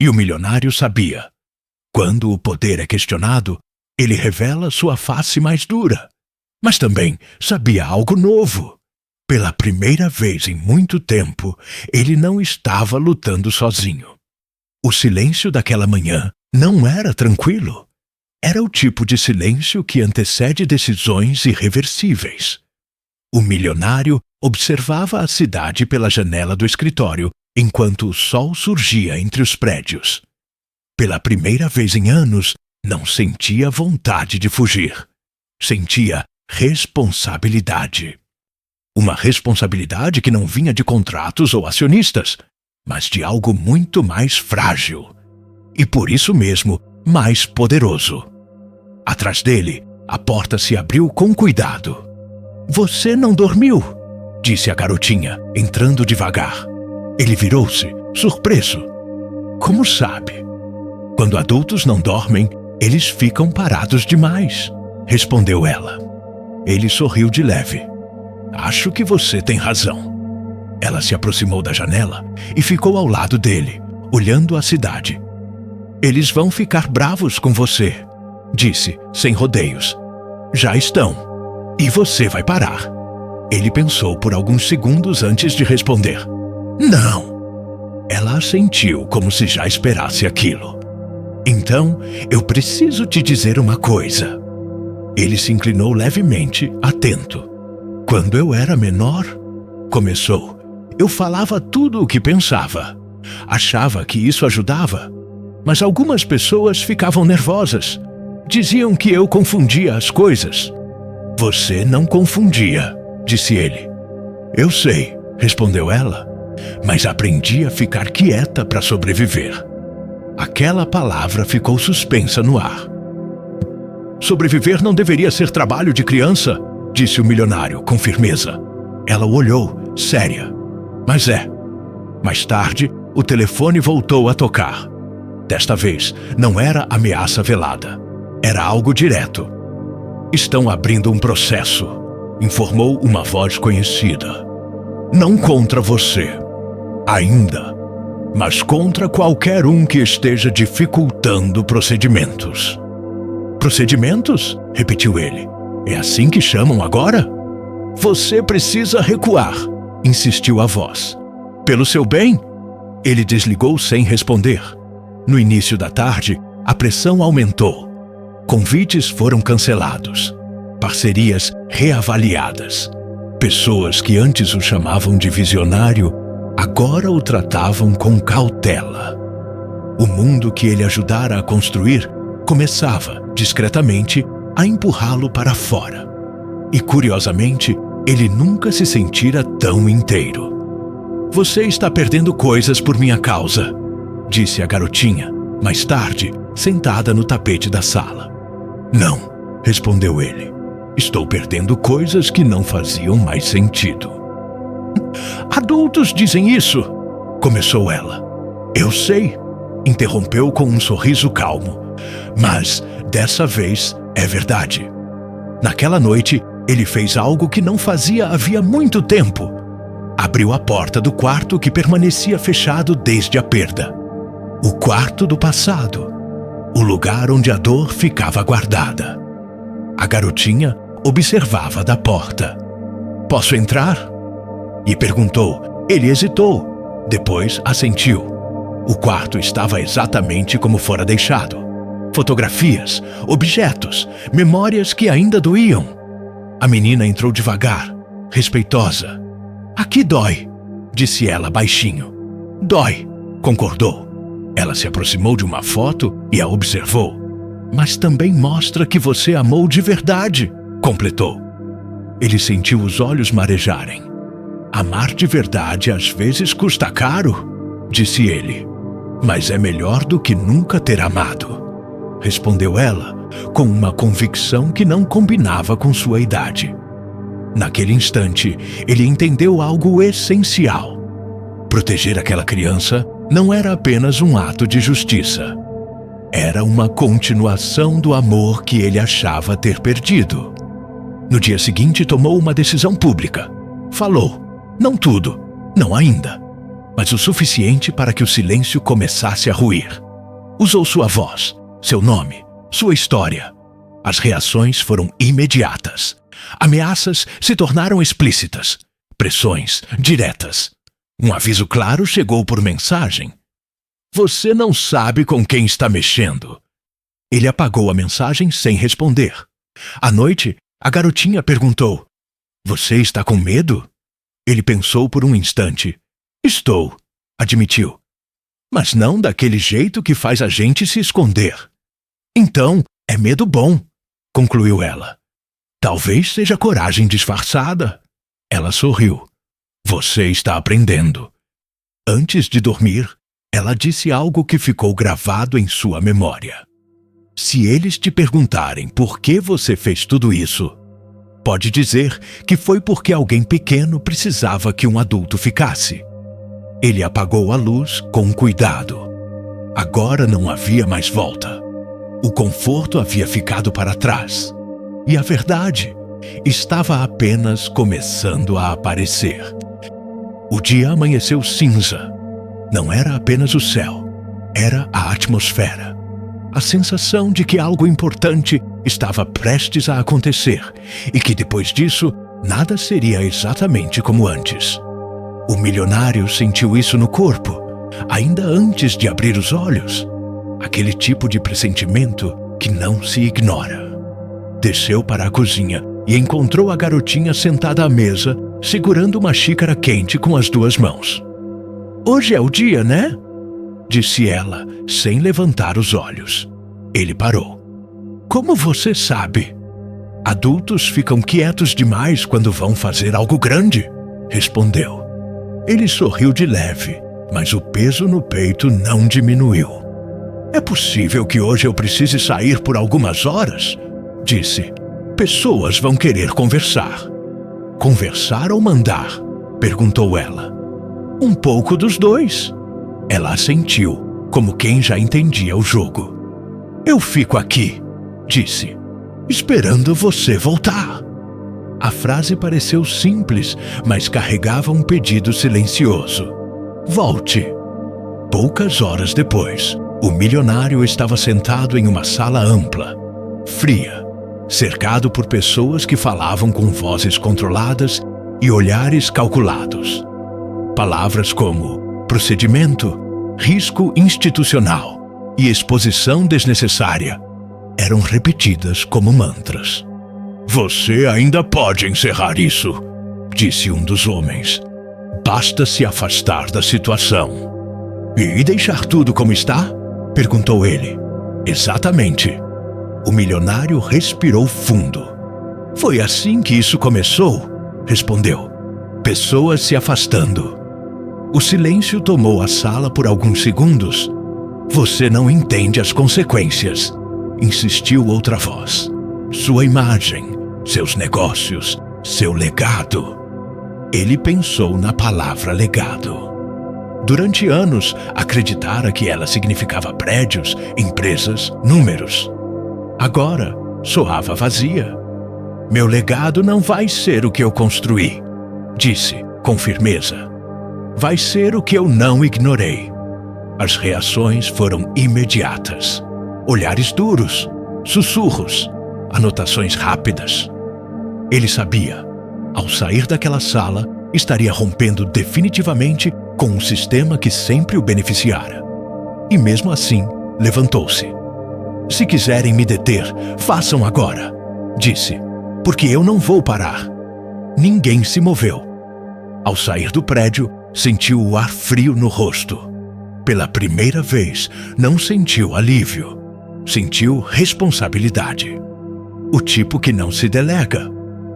E o milionário sabia. Quando o poder é questionado, ele revela sua face mais dura. Mas também sabia algo novo. Pela primeira vez em muito tempo, ele não estava lutando sozinho. O silêncio daquela manhã não era tranquilo. Era o tipo de silêncio que antecede decisões irreversíveis. O milionário observava a cidade pela janela do escritório enquanto o sol surgia entre os prédios. Pela primeira vez em anos, não sentia vontade de fugir. Sentia responsabilidade. Uma responsabilidade que não vinha de contratos ou acionistas, mas de algo muito mais frágil. E por isso mesmo, mais poderoso. Atrás dele, a porta se abriu com cuidado. Você não dormiu, disse a garotinha, entrando devagar. Ele virou-se, surpreso. Como sabe? Quando adultos não dormem, eles ficam parados demais, respondeu ela. Ele sorriu de leve. Acho que você tem razão. Ela se aproximou da janela e ficou ao lado dele, olhando a cidade. Eles vão ficar bravos com você, disse, sem rodeios. Já estão. E você vai parar. Ele pensou por alguns segundos antes de responder. Não. Ela assentiu como se já esperasse aquilo. Então, eu preciso te dizer uma coisa. Ele se inclinou levemente, atento. Quando eu era menor, começou, eu falava tudo o que pensava. Achava que isso ajudava. Mas algumas pessoas ficavam nervosas. Diziam que eu confundia as coisas. Você não confundia, disse ele. Eu sei, respondeu ela, mas aprendi a ficar quieta para sobreviver. Aquela palavra ficou suspensa no ar. Sobreviver não deveria ser trabalho de criança, disse o milionário com firmeza. Ela o olhou, séria. Mas é. Mais tarde, o telefone voltou a tocar. Desta vez, não era ameaça velada. Era algo direto. Estão abrindo um processo, informou uma voz conhecida. Não contra você, ainda, mas contra qualquer um que esteja dificultando procedimentos. Procedimentos? Repetiu ele. É assim que chamam agora? Você precisa recuar, insistiu a voz. Pelo seu bem? Ele desligou sem responder. No início da tarde, a pressão aumentou. Convites foram cancelados. Parcerias reavaliadas. Pessoas que antes o chamavam de visionário, agora o tratavam com cautela. O mundo que ele ajudara a construir começava, discretamente, a empurrá-lo para fora. E, curiosamente, ele nunca se sentira tão inteiro. Você está perdendo coisas por minha causa, disse a garotinha, mais tarde, sentada no tapete da sala. Não, respondeu ele. Estou perdendo coisas que não faziam mais sentido. Adultos dizem isso, começou ela. Eu sei, interrompeu com um sorriso calmo. Mas, dessa vez, é verdade. Naquela noite, ele fez algo que não fazia havia muito tempo. Abriu a porta do quarto que permanecia fechado desde a perda. O quarto do passado. O lugar onde a dor ficava guardada. A garotinha observava da porta. Posso entrar? E perguntou. Ele hesitou. Depois assentiu. O quarto estava exatamente como fora deixado. Fotografias, objetos, memórias que ainda doíam. A menina entrou devagar, respeitosa. Aqui dói, disse ela baixinho. Dói, concordou. Ela se aproximou de uma foto e a observou. Mas também mostra que você amou de verdade, completou. Ele sentiu os olhos marejarem. Amar de verdade às vezes custa caro, disse ele. Mas é melhor do que nunca ter amado, respondeu ela, com uma convicção que não combinava com sua idade. Naquele instante, ele entendeu algo essencial. Proteger aquela criança não era apenas um ato de justiça. Era uma continuação do amor que ele achava ter perdido. No dia seguinte, tomou uma decisão pública. Falou. Não tudo, não ainda, mas o suficiente para que o silêncio começasse a ruir. Usou sua voz, seu nome, sua história. As reações foram imediatas. Ameaças se tornaram explícitas. Pressões diretas. Um aviso claro chegou por mensagem. Você não sabe com quem está mexendo. Ele apagou a mensagem sem responder. À noite, a garotinha perguntou. Você está com medo? Ele pensou por um instante. Estou, admitiu. Mas não daquele jeito que faz a gente se esconder. Então, é medo bom, concluiu ela. Talvez seja coragem disfarçada. Ela sorriu. Você está aprendendo. Antes de dormir, ela disse algo que ficou gravado em sua memória. Se eles te perguntarem por que você fez tudo isso, pode dizer que foi porque alguém pequeno precisava que um adulto ficasse. Ele apagou a luz com cuidado. Agora não havia mais volta. O conforto havia ficado para trás. E a verdade estava apenas começando a aparecer. O dia amanheceu cinza. Não era apenas o céu, era a atmosfera. A sensação de que algo importante estava prestes a acontecer e que depois disso nada seria exatamente como antes. O milionário sentiu isso no corpo, ainda antes de abrir os olhos. Aquele tipo de pressentimento que não se ignora. Desceu para a cozinha e encontrou a garotinha sentada à mesa, segurando uma xícara quente com as duas mãos. Hoje é o dia, né? Disse ela, sem levantar os olhos. Ele parou. Como você sabe? Adultos ficam quietos demais quando vão fazer algo grande, respondeu. Ele sorriu de leve, mas o peso no peito não diminuiu. É possível que hoje eu precise sair por algumas horas? Disse. Pessoas vão querer conversar. Conversar ou mandar? Perguntou ela. Um pouco dos dois. Ela assentiu, como quem já entendia o jogo. Eu fico aqui, disse, esperando você voltar. A frase pareceu simples, mas carregava um pedido silencioso. Volte. Poucas horas depois, o milionário estava sentado em uma sala ampla, fria, cercado por pessoas que falavam com vozes controladas e olhares calculados. Palavras como procedimento, risco institucional e exposição desnecessária eram repetidas como mantras. Você ainda pode encerrar isso, disse um dos homens. Basta se afastar da situação. E deixar tudo como está? Perguntou ele. Exatamente. O milionário respirou fundo. Foi assim que isso começou, respondeu. Pessoas se afastando. O silêncio tomou a sala por alguns segundos. Você não entende as consequências, insistiu outra voz. Sua imagem, seus negócios, seu legado. Ele pensou na palavra legado. Durante anos, acreditara que ela significava prédios, empresas, números. Agora, soava vazia. Meu legado não vai ser o que eu construí, disse com firmeza. Vai ser o que eu não ignorei. As reações foram imediatas. Olhares duros, sussurros, anotações rápidas. Ele sabia, ao sair daquela sala, estaria rompendo definitivamente com um sistema que sempre o beneficiara. E mesmo assim, levantou-se. Se quiserem me deter, façam agora, disse, porque eu não vou parar. Ninguém se moveu. Ao sair do prédio, sentiu o ar frio no rosto. Pela primeira vez, não sentiu alívio. Sentiu responsabilidade. O tipo que não se delega.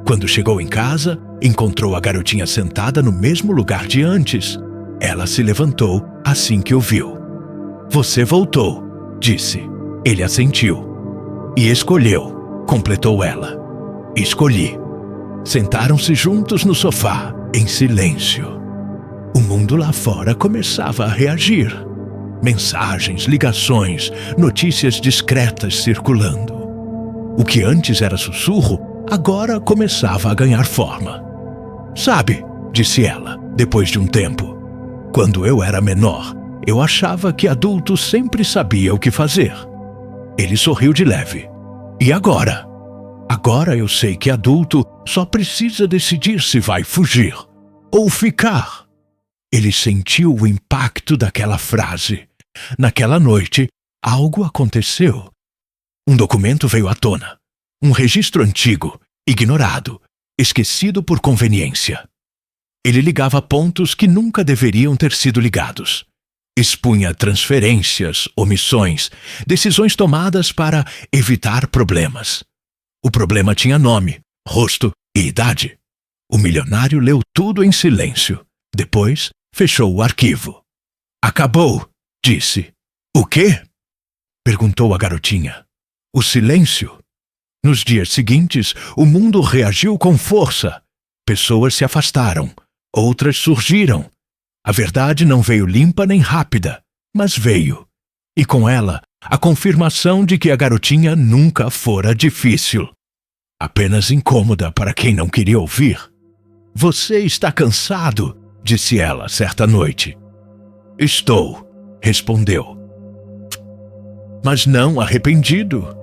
Quando chegou em casa, encontrou a garotinha sentada no mesmo lugar de antes. Ela se levantou assim que o viu. Você voltou, disse. Ele assentiu. E escolheu, completou ela. Escolhi. Sentaram-se juntos no sofá, em silêncio. O mundo lá fora começava a reagir. Mensagens, ligações, notícias discretas circulando. O que antes era sussurro, agora começava a ganhar forma. Sabe, disse ela, depois de um tempo, quando eu era menor, eu achava que adulto sempre sabia o que fazer. Ele sorriu de leve. E agora? Agora eu sei que adulto só precisa decidir se vai fugir ou ficar. Ele sentiu o impacto daquela frase. Naquela noite, algo aconteceu. Um documento veio à tona. Um registro antigo, ignorado, esquecido por conveniência. Ele ligava pontos que nunca deveriam ter sido ligados. Expunha transferências, omissões, decisões tomadas para evitar problemas. O problema tinha nome, rosto e idade. O milionário leu tudo em silêncio. Depois, fechou o arquivo. Acabou, disse. O quê? Perguntou a garotinha. O silêncio. Nos dias seguintes, o mundo reagiu com força. Pessoas se afastaram, outras surgiram. A verdade não veio limpa nem rápida, mas veio. E com ela, a confirmação de que a garotinha nunca fora difícil. Apenas incômoda para quem não queria ouvir. Você está cansado, disse ela certa noite. Estou, respondeu. Mas não arrependido.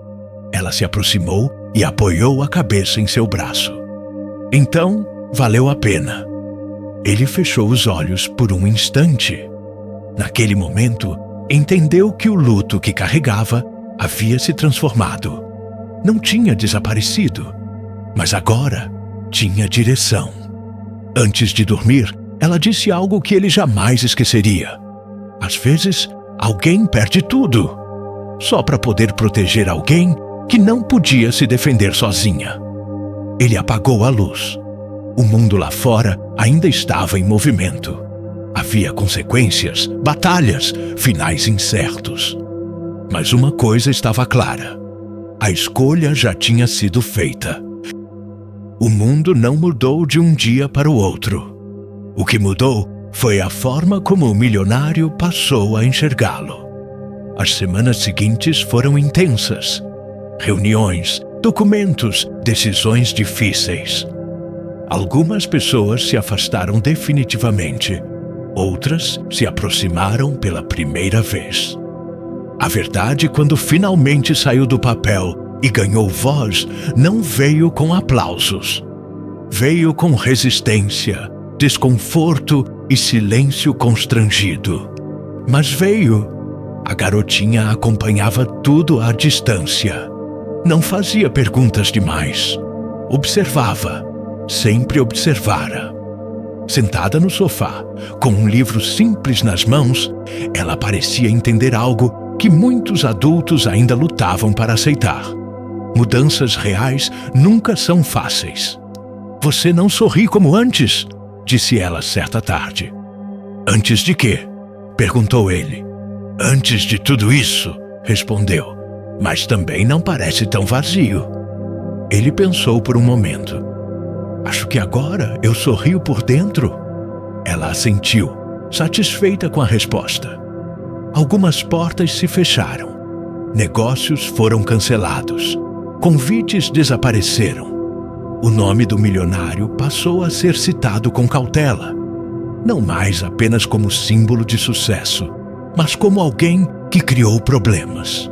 Ela se aproximou e apoiou a cabeça em seu braço. Então, valeu a pena. Ele fechou os olhos por um instante. Naquele momento, entendeu que o luto que carregava havia se transformado. Não tinha desaparecido, mas agora tinha direção. Antes de dormir, ela disse algo que ele jamais esqueceria. Às vezes, alguém perde tudo, só para poder proteger alguém que não podia se defender sozinha. ele apagou a luz. O mundo lá fora ainda estava em movimento. Havia consequências, batalhas, finais incertos. Mas uma coisa estava clara: a escolha já tinha sido feita. O mundo não mudou de um dia para o outro. O que mudou foi a forma como o milionário passou a enxergá-lo. As semanas seguintes foram intensas. Reuniões, documentos, decisões difíceis. Algumas pessoas se afastaram definitivamente. Outras se aproximaram pela primeira vez. A verdade, quando finalmente saiu do papel e ganhou voz, não veio com aplausos. Veio com resistência, desconforto e silêncio constrangido. Mas veio. A garotinha acompanhava tudo à distância. Não fazia perguntas demais. Observava. Sempre observara. Sentada no sofá, com um livro simples nas mãos, ela parecia entender algo que muitos adultos ainda lutavam para aceitar. Mudanças reais nunca são fáceis. Você não sorri como antes, disse ela certa tarde. Antes de quê? Perguntou ele. Antes de tudo isso, respondeu, mas também não parece tão vazio. Ele pensou por um momento. Acho que agora eu sorrio por dentro. Ela assentiu, satisfeita com a resposta. Algumas portas se fecharam. Negócios foram cancelados. Convites desapareceram. O nome do milionário passou a ser citado com cautela. Não mais apenas como símbolo de sucesso, mas como alguém que criou problemas.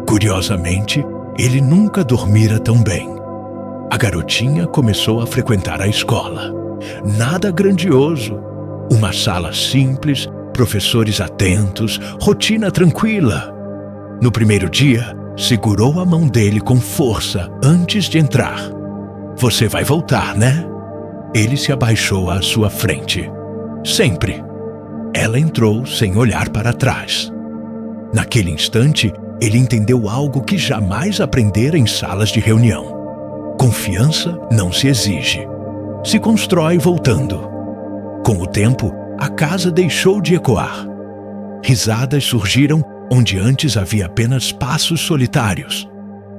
Curiosamente, ele nunca dormira tão bem. A garotinha começou a frequentar a escola. Nada grandioso. Uma sala simples, professores atentos, rotina tranquila. No primeiro dia, segurou a mão dele com força antes de entrar. Você vai voltar, né? Ele se abaixou à sua frente. Sempre. Ela entrou sem olhar para trás. Naquele instante, ele entendeu algo que jamais aprendera em salas de reunião. Confiança não se exige. Se constrói voltando. Com o tempo, a casa deixou de ecoar. Risadas surgiram onde antes havia apenas passos solitários.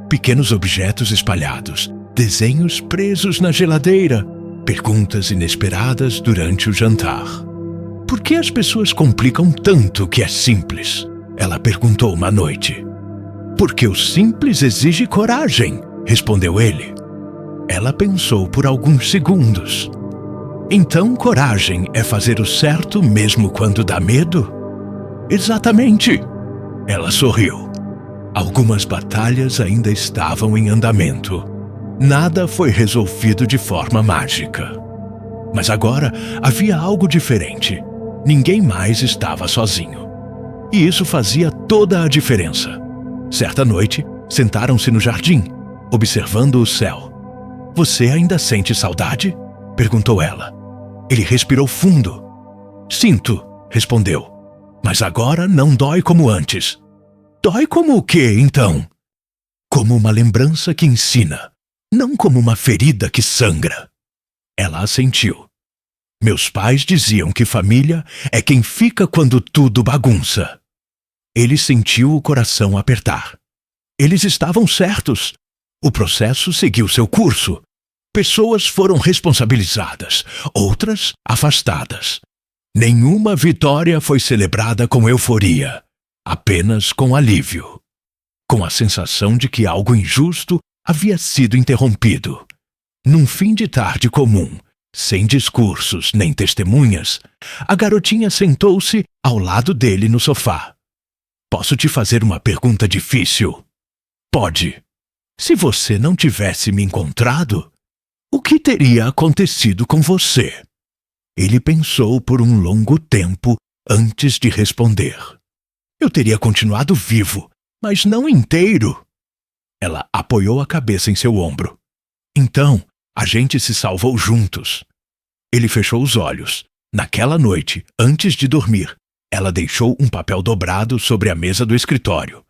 Pequenos objetos espalhados, desenhos presos na geladeira, perguntas inesperadas durante o jantar. Por que as pessoas complicam tanto o que é simples? Ela perguntou uma noite. Porque o simples exige coragem, respondeu ele. Ela pensou por alguns segundos. Então coragem é fazer o certo mesmo quando dá medo? Exatamente. Ela sorriu. Algumas batalhas ainda estavam em andamento. Nada foi resolvido de forma mágica. Mas agora havia algo diferente. Ninguém mais estava sozinho. E isso fazia toda a diferença. Certa noite, sentaram-se no jardim, observando o céu. Você ainda sente saudade? Perguntou ela. Ele respirou fundo. Sinto, respondeu. Mas agora não dói como antes. Dói como o quê, então? Como uma lembrança que ensina, não como uma ferida que sangra. Ela assentiu. Meus pais diziam que família é quem fica quando tudo bagunça. Ele sentiu o coração apertar. Eles estavam certos. O processo seguiu seu curso. Pessoas foram responsabilizadas, outras afastadas. Nenhuma vitória foi celebrada com euforia, apenas com alívio. Com a sensação de que algo injusto havia sido interrompido. Num fim de tarde comum, sem discursos nem testemunhas, a garotinha sentou-se ao lado dele no sofá. Posso te fazer uma pergunta difícil? Pode. Se você não tivesse me encontrado, o que teria acontecido com você? Ele pensou por um longo tempo antes de responder. Eu teria continuado vivo, mas não inteiro. Ela apoiou a cabeça em seu ombro. Então, a gente se salvou juntos. Ele fechou os olhos. Naquela noite, antes de dormir, ela deixou um papel dobrado sobre a mesa do escritório.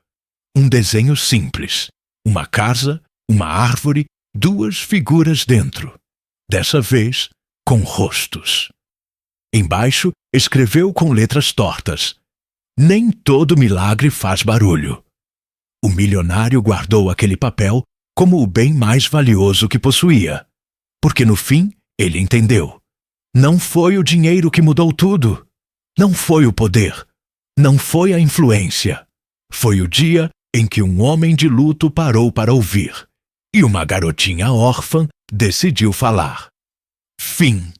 Um desenho simples. Uma casa, uma árvore 2 figuras dentro, dessa vez com rostos. Embaixo escreveu com letras tortas: nem todo milagre faz barulho. O milionário guardou aquele papel como o bem mais valioso que possuía, porque no fim ele entendeu. Não foi o dinheiro que mudou tudo. Não foi o poder. Não foi a influência. Foi o dia em que um homem de luto parou para ouvir, e uma garotinha órfã decidiu falar. Fim.